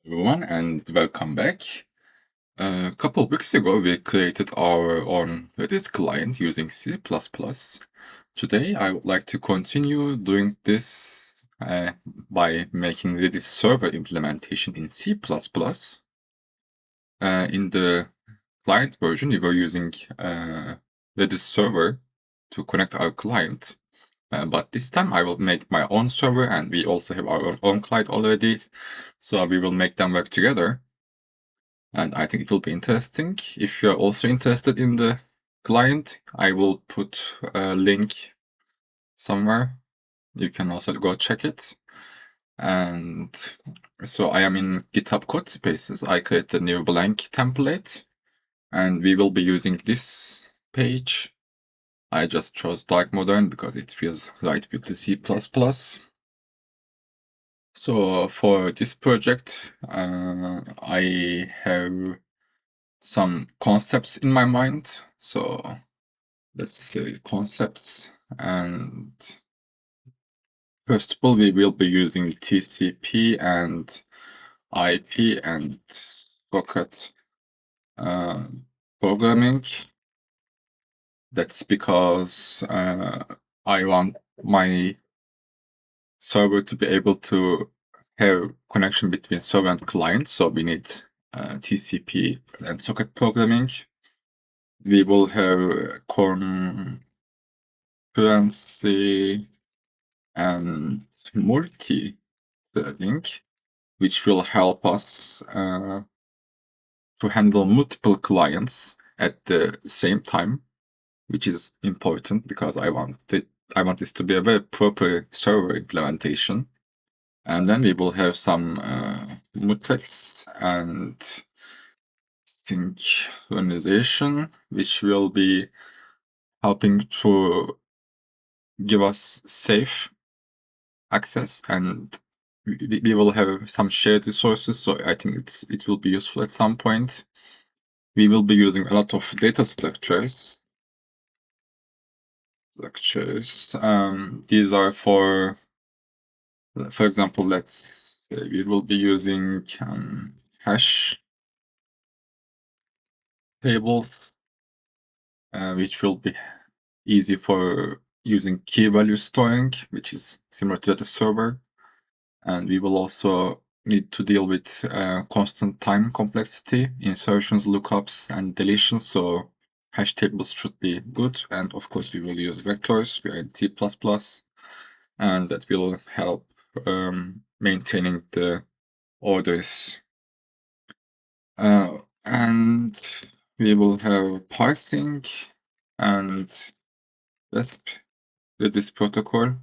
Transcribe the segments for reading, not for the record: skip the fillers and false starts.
Everyone, and welcome back. A couple of weeks ago, we created our own Redis client using C++. Today, I would like to continue doing this by making Redis Server implementation in C++. In the client version, we were using Redis Server to connect our client. But this time I will make my own server, and we also have our own client already. So we will make them work together. And I think it will be interesting. If you're also interested in the client, I will put a link somewhere. You can also go check it. And so I am in GitHub code spaces. I create a new blank template, and we will be using this page. I just chose dark modern because it feels right with the C++. So for this project, I have some concepts in my mind. So let's say concepts, and first of all, we will be using TCP and IP and socket programming. That's because I want my server to be able to have connection between server and client. So we need TCP and socket programming. We will have concurrency and multithreading, which will help us to handle multiple clients at the same time, which is important because I want this to be a very proper server implementation. And then we will have some Mutex and Synchronization, which will be helping to give us safe access, and we will have some shared resources, so I think it will be useful at some point. We will be using a lot of data structures. These are for example, we will be using hash tables, which will be easy for using key value storing, which is similar to the server. And we will also need to deal with constant time complexity, insertions, lookups, and deletions. So hash tables should be good. And of course, we will use vectors. We are in C++, and that will help maintaining the orders. And we will have parsing and RESP with this protocol.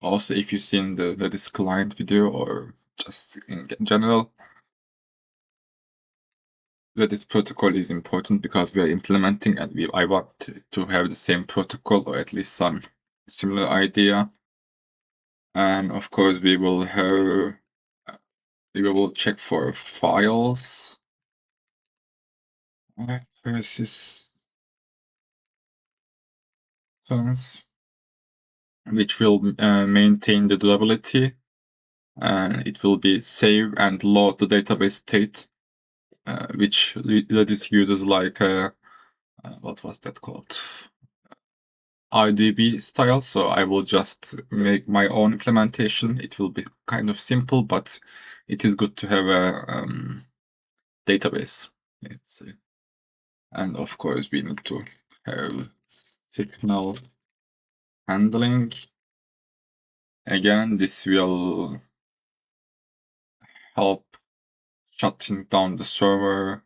Also, if you've seen the Redis client video or just in general, Redis protocol is important because we are implementing, and I want to have the same protocol or at least some similar idea. And of course, we will check for files. Persistence, which will maintain the durability. It will be save and load the database state, which Redis uses like what was that called? RDB style. So I will just make my own implementation. It will be kind of simple, but it is good to have a database. And of course, we need to have signal handling. Again, this will help shutting down the server.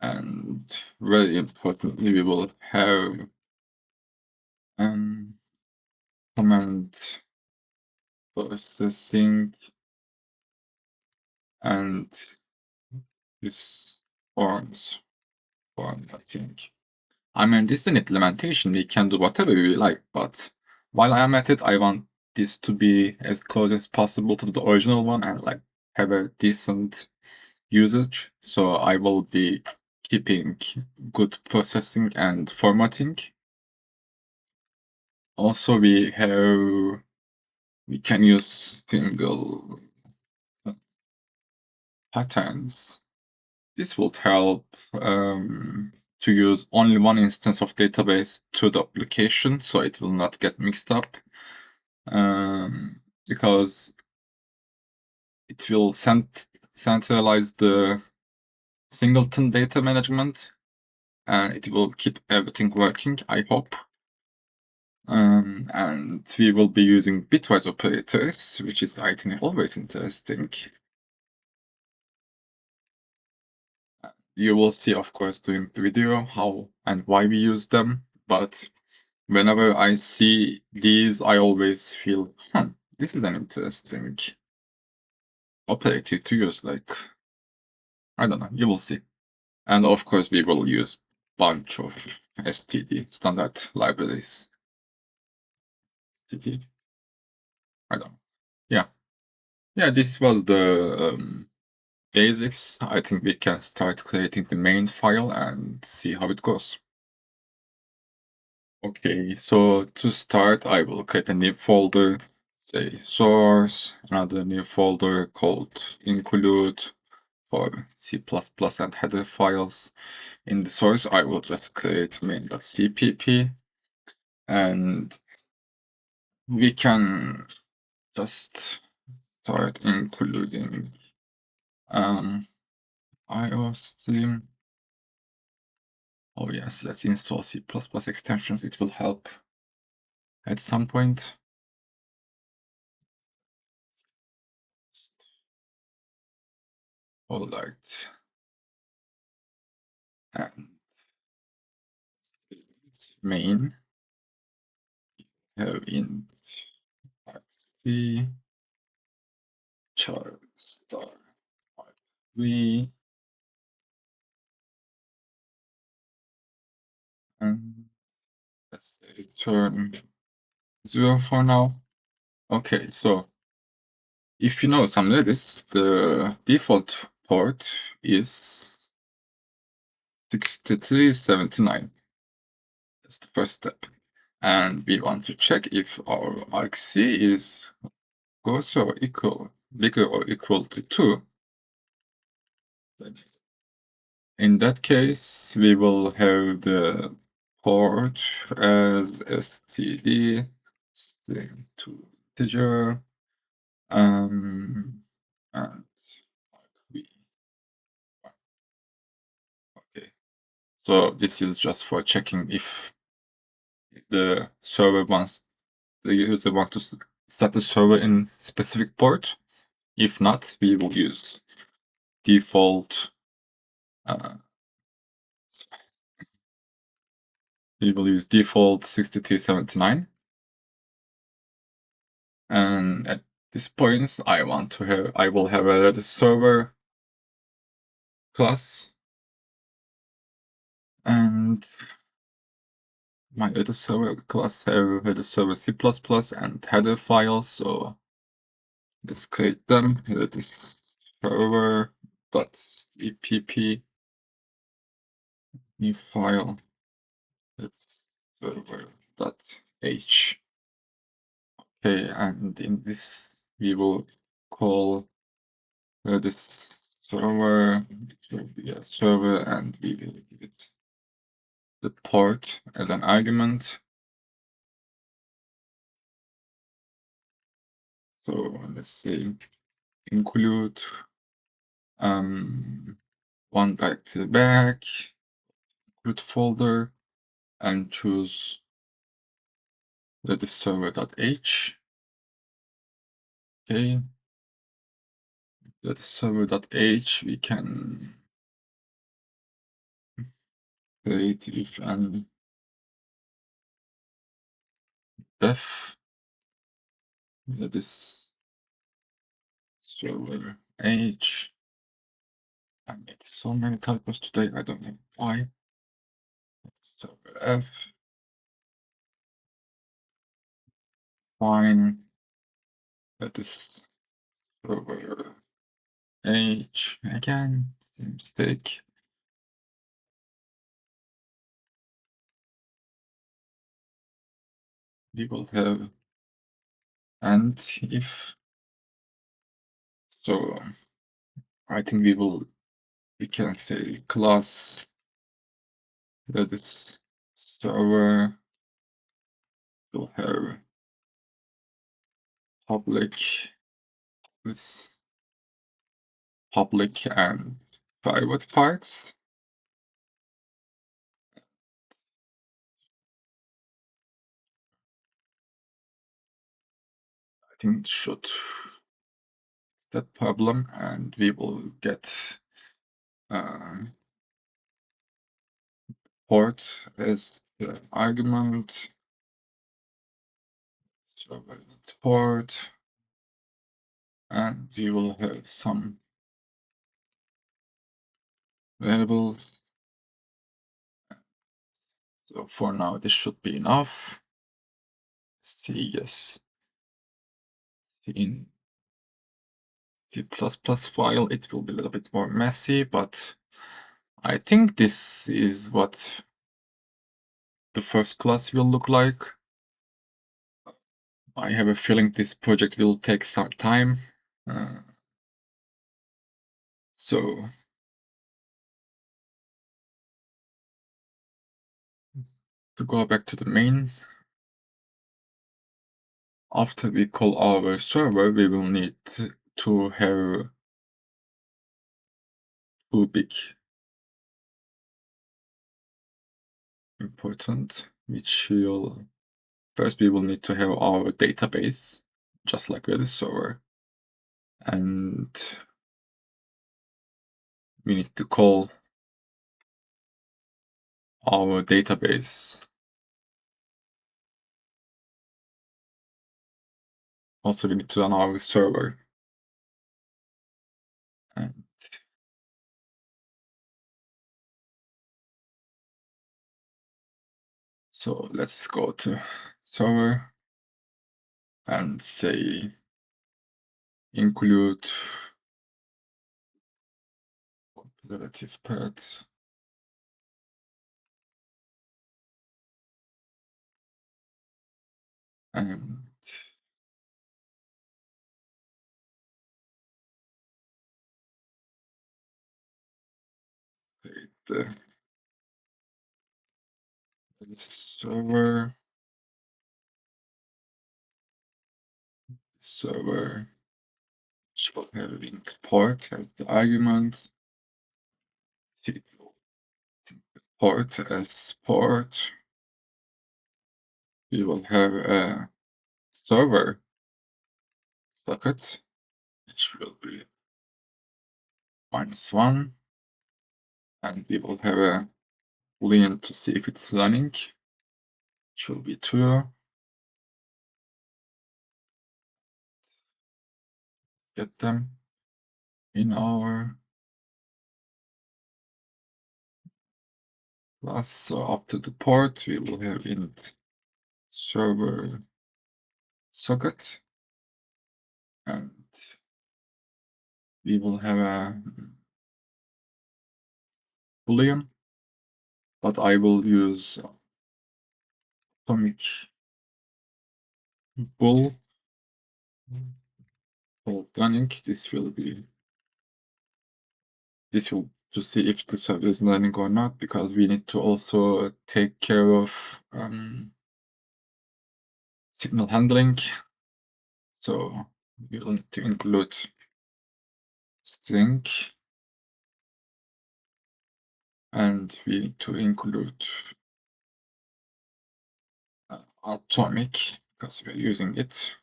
And very importantly, we will have command processing and response form, I think. I mean, this is an implementation. We can do whatever we like, but while I am at it, I want this to be as close as possible to the original one and like have a decent usage. So I will be keeping good processing and formatting. Also, we have we can use single patterns. This will help to use only one instance of database to the application, so it will not get mixed up, because it will centralize the Singleton data management, and it will keep everything working, I hope. And we will be using Bitwise Operators, which is, I think, always interesting. You will see, of course, during the video how and why we use them, but whenever I see these, I always feel, this is an interesting operator to use, like, I don't know, you will see. And of course, we will use bunch of STD, standard libraries. STD? I don't know. Yeah. Yeah, this was the basics. I think we can start creating the main file and see how it goes. Okay, so to start, I will create a new folder, say source, another new folder called include for C++ and header files. In the source, I will just create main.cpp, and we can just start including IO stream. Oh yes, let's install C++ extensions. It will help at some point. All right. And main have int txt char star 3 and let's say return 0 for now. Okay, so if you know some Redis, the default port is 6379. That's the first step. And we want to check if our argc is bigger or equal to 2. In that case, we will have the port as std string to integer, and we. Okay, so this is just for checking if the user wants to set the server in specific port. If not, we will use default. We will use default 6379. And at this point, I will have a Redis Server class, and my Redis Server class have Redis Server C++ and header files. So let's create them. Redis server.cpp new file. Redis server.h. Okay, and in this we will call Redis server. It will be a server, and we will give it the port as an argument. So let's say include one directory back, root folder, and choose Redis server.h. Okay, Redis server.h we can create if and def Redis server h. I made so many typos today, I don't know why. Server f. Fine. Redis server h. Again, same mistake. We will have And if so, I think we can say class Redis Server will have public and private parts. I think it should that problem, and we will get port as the argument. So port, and we will have some variables. So for now, this should be enough. See, yes. In C++ file, it will be a little bit more messy, but I think this is what the first class will look like. I have a feeling this project will take some time. So to go back to the main, after we call our server, we will need to have two big important, which will first we will need to have our database, just like Redis Server, and we need to call our database. Also, we need to run our server. And so let's go to server and say include relative path. And the server which will have linked port as the argument, port as port. We will have a server socket, which will be -1, and we will have a boolean to see if it's running, which will be true. Get them in our class. So after the port, we will have int server socket, and we will have a boolean, but I will use atomic bool running. This will to see if the server is running or not, because we need to also take care of signal handling. So we will need to include string, and we need to include atomic, because we're using it.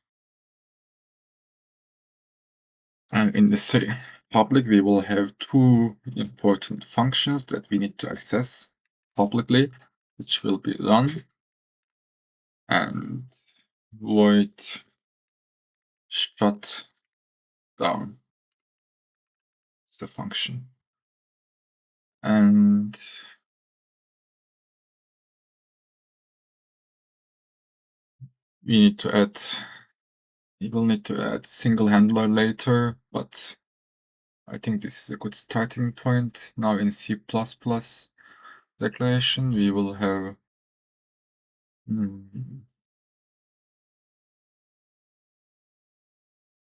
And in the public, we will have two important functions that we need to access publicly, which will be run and void shutdown. It's the function. And we will need to add single handler later, but I think this is a good starting point. Now in C++ declaration, we will have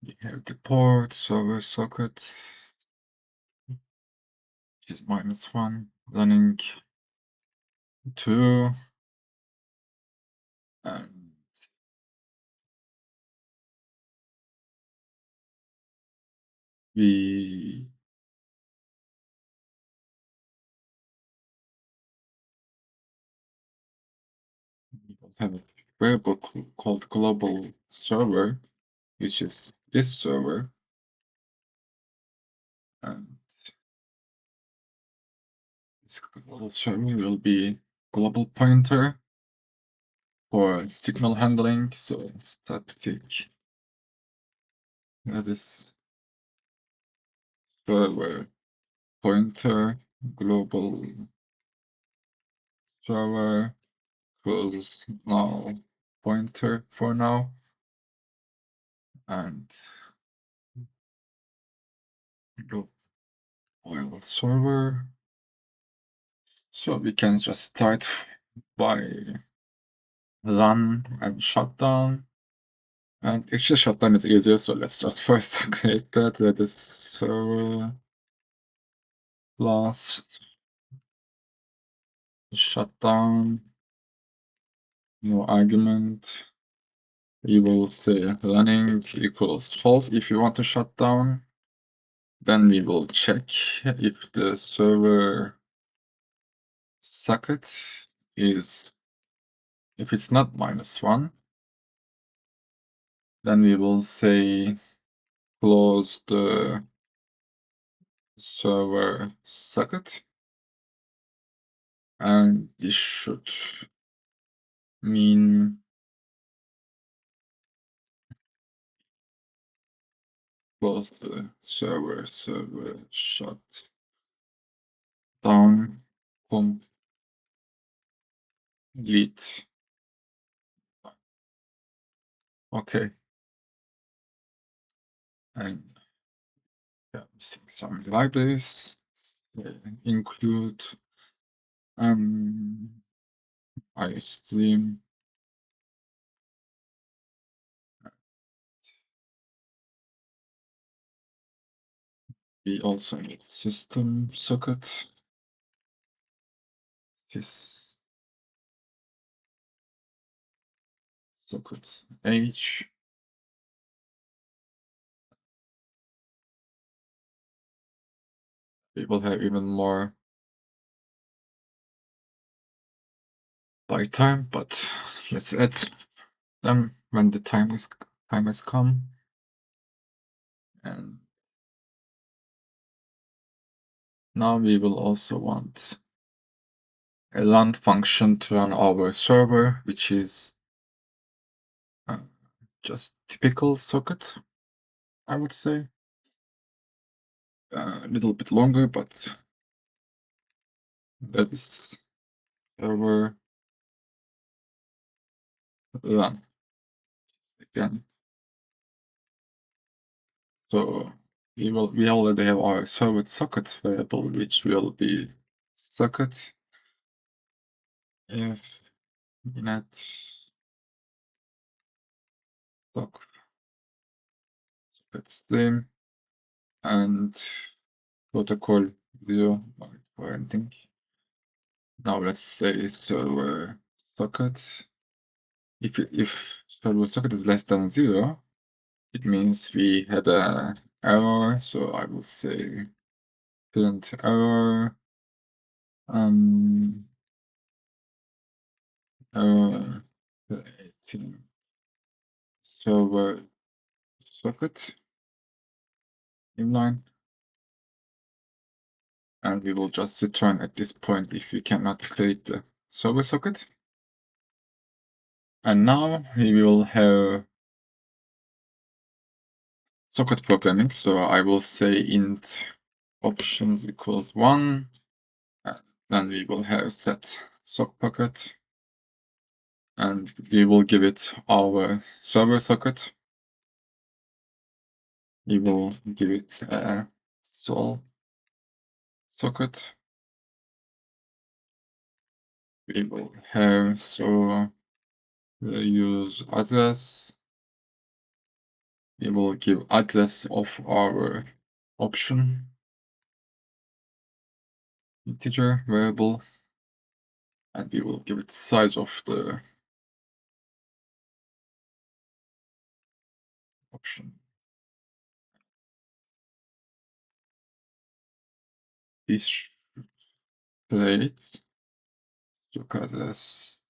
We have the port, server socket, which is -1, running 2, and we will have a variable called global server, which is this server, and this global server will be global pointer for signal handling, so static Redis server pointer global server equals null pointer for now, and global server. So we can just start by run and shutdown. And actually shutdown is easier, so let's just first create that is server last shutdown, no argument. We will say running equals false if you want to shut down. Then we will check if the server socket is, if it's not -1, then we will say close the server socket, and this should mean close the server shut down complete. Okay. And yeah, missing some libraries. Include iStream. We also need system socket. This socket H. We will have even more by time, but let's add them when the time has come. And now we will also want a run function to run our server, which is just typical socket, I would say. A little bit longer, but that is server run again. So we already have our server socket variable, which will be socket if net socket stream and protocol 0 or anything. Now let's say server socket. If server socket is less than 0, it means we had an error. So I will say print error. Creating server socket inline, and we will just return at this point if we cannot create the server socket. And now we will have socket programming. So I will say int options equals 1, and then we will have set sockPocket, and we will give it our server socket. We will give it a sol socket. We will have, so we'll use address We will give address of our option, integer variable, and we will give it size of the option. This plate look at this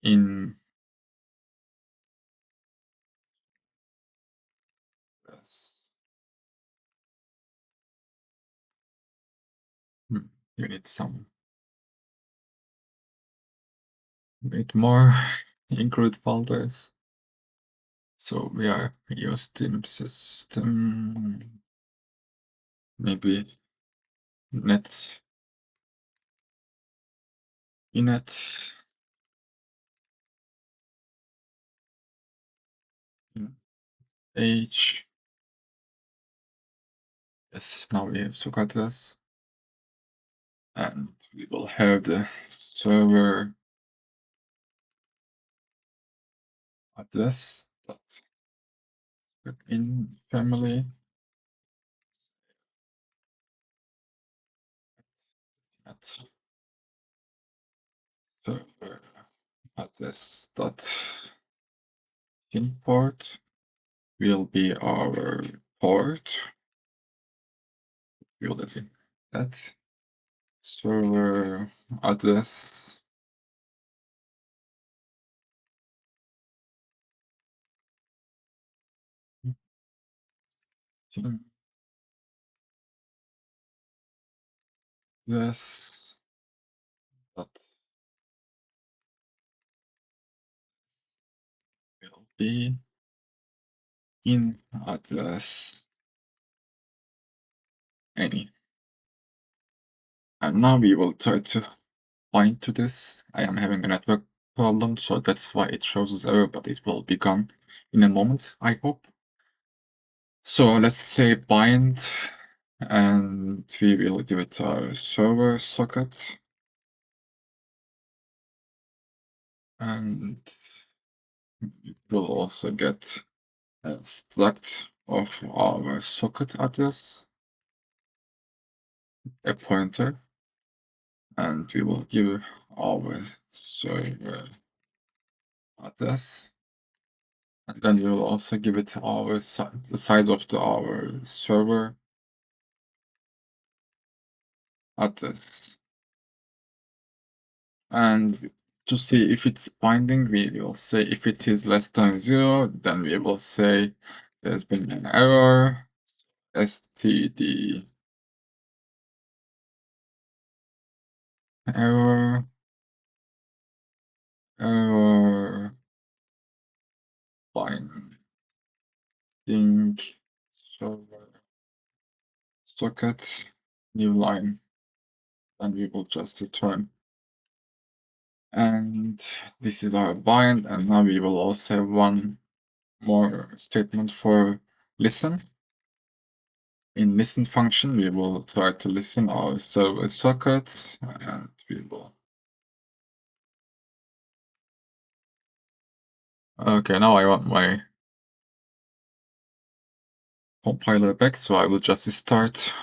in this. You need more include folders. So we are using system, maybe net init h. Yes, now we have sook address, and we will have the server address that in family at server address dot import will be our port. We'll let it that server address this that will be in address any. And now we will try to bind to this. I am having a network problem, so that's why it shows us error, but it will be gone in a moment, I hope. So let's say bind, and we will give it our server socket. And it will also get a struct of our socket address, a pointer, and we will give our server address. And then we will also give it our the size of our server address. And to see if it's binding, we will say if it is less than 0, then we will say there's been an error, std error binding server socket new line, and we will just return. And this is our bind, and now we will also have one more statement for listen. In listen function, we will try to listen our server socket, and we will. Okay, now I want my compiler back, so I will just start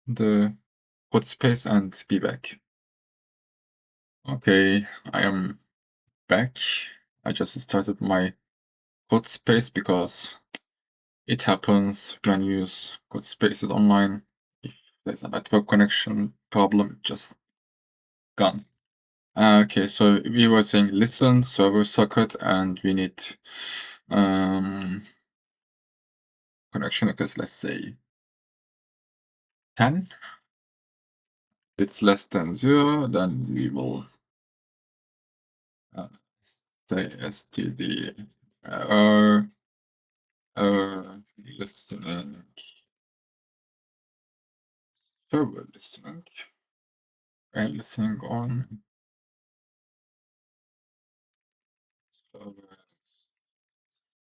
the code space and be back. Okay, I am back. I just started my code space because it happens when you use code spaces online. If there's a network connection problem, just gone. Okay, so we were saying listen, server socket, and we need connection because let's say 10. It's less than 0, then we will say std error listening server listening and listening on server.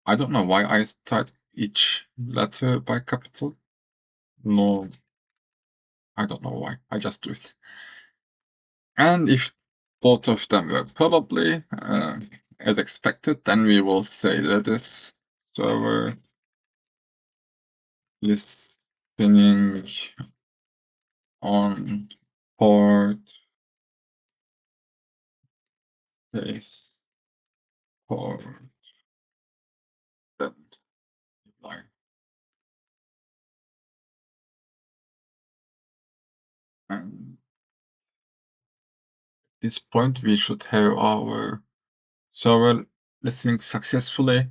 I don't know why I start each letter by capital. No, I don't know why. I just do it. And if both of them work probably, as expected. Then we will say Redis Server listening on port base port then line. And at this point we should have our server listening successfully.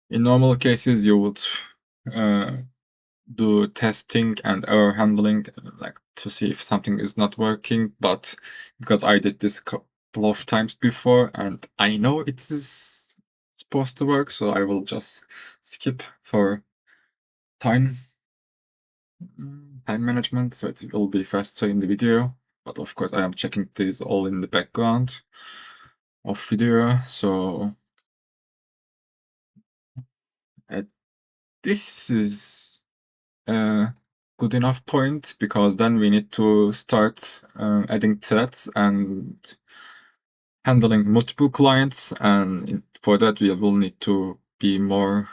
In normal cases you would do testing and error handling, like to see if something is not working, but because I did this a couple of times before and I know it is supposed to work, so I will just skip for time management, so it will be faster in the video. But of course I am checking this all in the background of video, so this is a good enough point, because then we need to start adding threads and handling multiple clients, and for that we will need to be more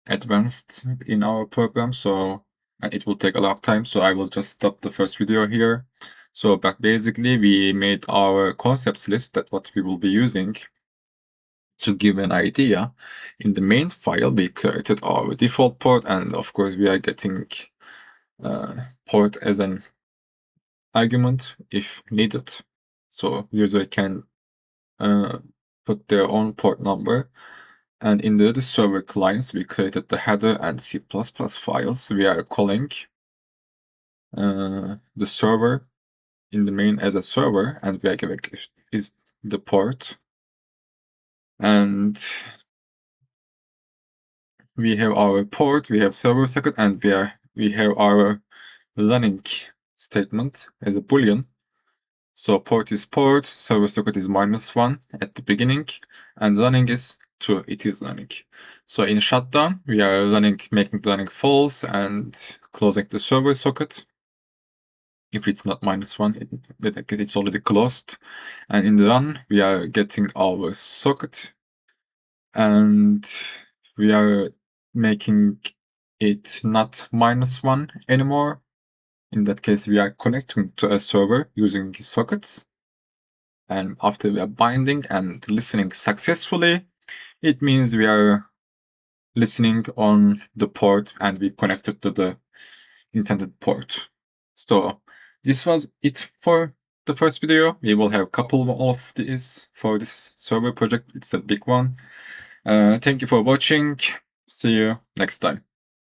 advanced in our program, so it will take a lot of time, so I will just stop the first video here. So but basically we made our concepts list, that what we will be using. To give an idea, in the main file we created our default port, and of course we are getting port as an argument if needed, so user can put their own port number. And in the Redis server clients we created the header and C++ files. We are calling the server in the main as a server, and we are giving is the port, and we have our port, we have server socket, and we have our running statement as a boolean. So port is port, server socket is -1 at the beginning, and running is true, it is running. So in shutdown, we are making running false and closing the server socket. If it's not -1, it's already closed. And in the run, we are getting our socket, and we are making it not -1 anymore. In that case, we are connecting to a server using sockets. And after we are binding and listening successfully, it means we are listening on the port and we connected to the intended port. So this was it for the first video. We will have a couple of these for this server project. It's a big one. Thank you for watching. See you next time.